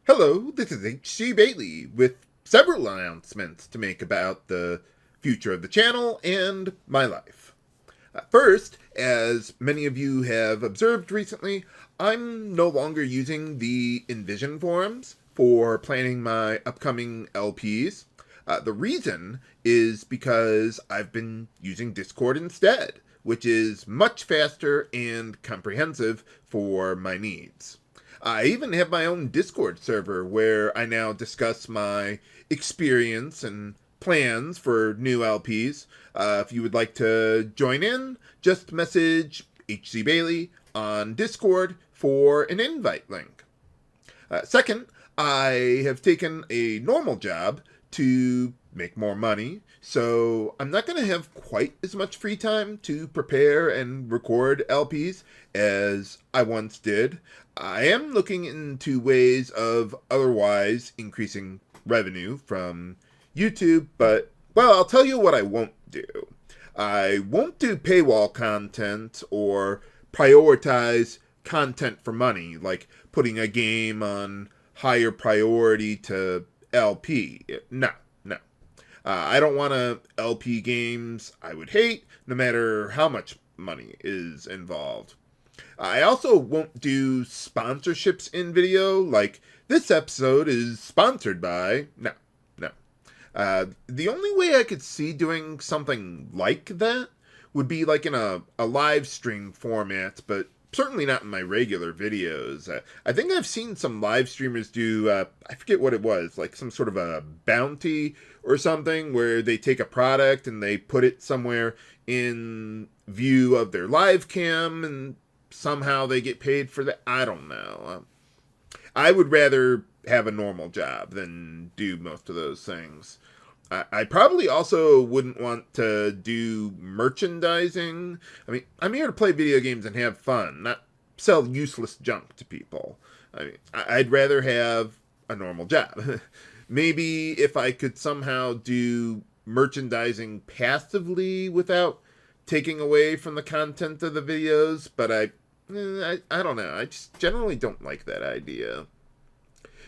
Hello, this is H.C. Bailey with several announcements to make about the future of the channel and my life. First, as many of you have observed recently, I'm no longer using the Envision forums for planning my upcoming LPs. The reason is because I've been using Discord instead, which is much faster and comprehensive for my needs. I even have my own Discord server where I now discuss my experience and plans for new LPs. If you would like to join in, just message HC Bailey on Discord for an invite link. Second, I have taken a normal job to make more money, so I'm not going to have quite as much free time to prepare and record LPs as I once did. I am looking into ways of otherwise increasing revenue from YouTube, but, well, I'll tell you what I won't do. I won't do paywall content or prioritize content for money, like putting a game on higher priority to LP. No, no. I don't want to LP games I would hate, no matter how much money is involved. I also won't do sponsorships in video, like this episode is sponsored by. No, no. The only way I could see doing something like that would be like in a live stream format, but certainly not in my regular videos. I think I've seen some live streamers do, I forget what it was, like some sort of a bounty or something where they take a product and they put it somewhere in view of their live cam and somehow they get paid for that. I don't know. I would rather have a normal job than do most of those things. I probably also wouldn't want to do merchandising. I mean, I'm here to play video games and have fun, not sell useless junk to people. I mean, I'd rather have a normal job. Maybe if I could somehow do merchandising passively without taking away from the content of the videos, but I don't know. I just generally don't like that idea.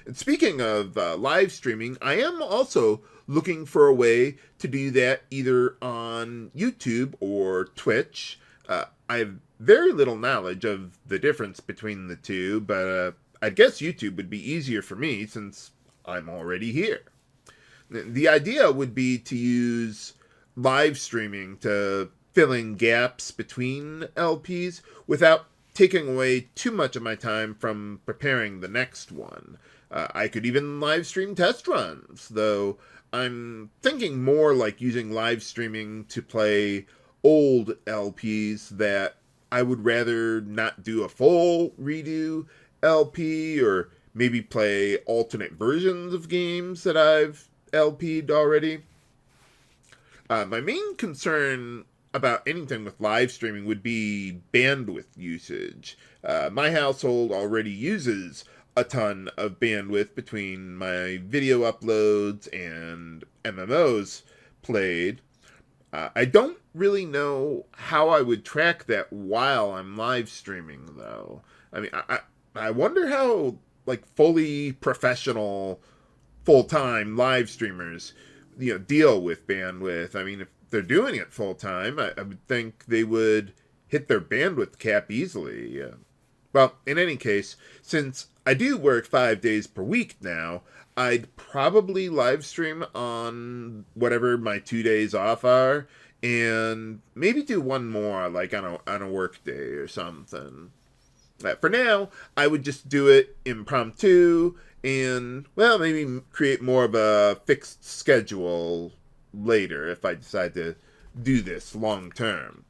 And speaking of live streaming, I am also looking for a way to do that either on YouTube or Twitch. I have very little knowledge of the difference between the two, but I guess YouTube would be easier for me since I'm already here. The idea would be to use live streaming to fill in gaps between LPs without taking away too much of my time from preparing the next one. I could even live stream test runs, though I'm thinking more like using live streaming to play old LPs that I would rather not do a full redo LP or maybe play alternate versions of games that I've LP'd already. My main concern about anything with live streaming would be bandwidth usage. My household already uses a ton of bandwidth between my video uploads and MMOs played. I don't really know how I would track that while I'm live streaming, though. I mean, I wonder how, like, fully professional, full-time live streamers, deal with bandwidth. I mean, if they're doing it full-time, I would think they would hit their bandwidth cap easily. Well, in any case, since I do work 5 days per week now, I'd probably live stream on whatever my 2 days off are, and maybe do one more, like on a work day or something. For now, I would just do it impromptu, and, well, maybe create more of a fixed schedule later if I decide to do this long term.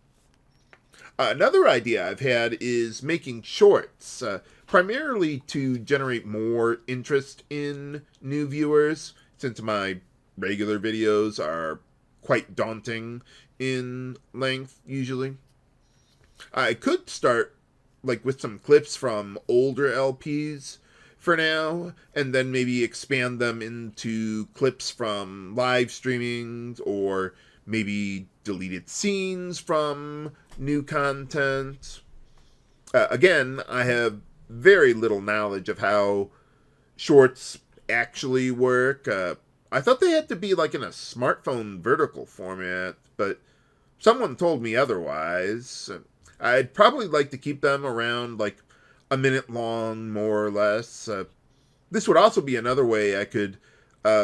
Another idea I've had is making shorts, primarily to generate more interest in new viewers, since my regular videos are quite daunting in length, usually. I could start, like, with some clips from older LPs for now, and then maybe expand them into clips from live streamings or maybe deleted scenes from new content. Again, I have very little knowledge of how shorts actually work. I thought they had to be like in a smartphone vertical format, but someone told me otherwise. I'd probably like to keep them around like a minute long, more or less. This would also be another way I could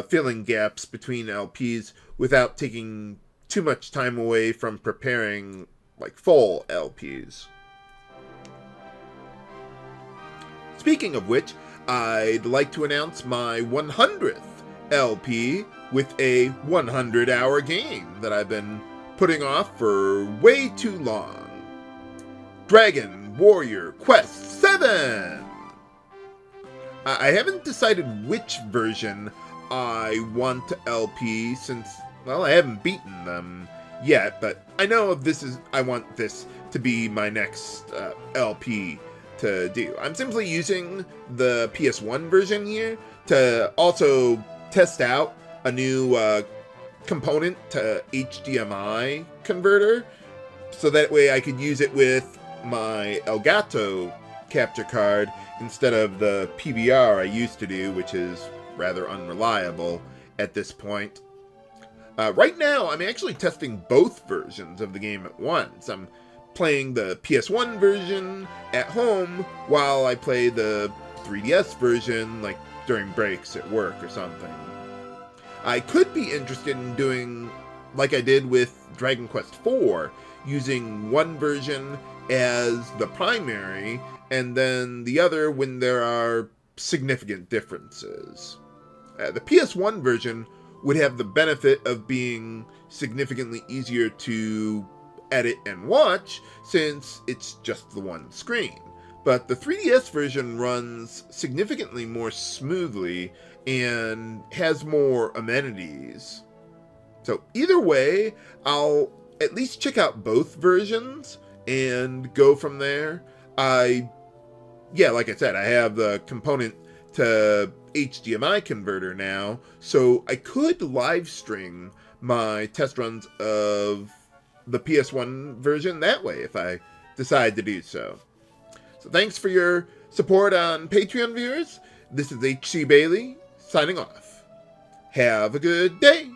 fill in gaps between LPs without taking too much time away from preparing like full LPs. Speaking of which, I'd like to announce my 100th LP with a 100-hour game that I've been putting off for way too long. Dragon Warrior Quest 7! I haven't decided which version I want to LP since, well, I haven't beaten them yet, but I know I want this to be my next LP to do. I'm simply using the PS1 version here to also test out a new component to HDMI converter, so that way I could use it with my Elgato capture card instead of the PVR I used to do, which is rather unreliable at this point. Right now, I'm actually testing both versions of the game at once. I'm playing the PS1 version at home while I play the 3DS version, like during breaks at work or something. I could be interested in doing like I did with Dragon Quest IV, using one version as the primary and then the other when there are significant differences. The PS1 version would have the benefit of being significantly easier to edit and watch since it's just the one screen. But the 3DS version runs significantly more smoothly and has more amenities. So either way, I'll at least check out both versions and go from there. Like I said, I have the component to HDMI converter now, so I could live stream my test runs of the PS1 version that way if I decide to do so. So thanks for your support on Patreon, viewers. This is HC Bailey signing off. Have a good day.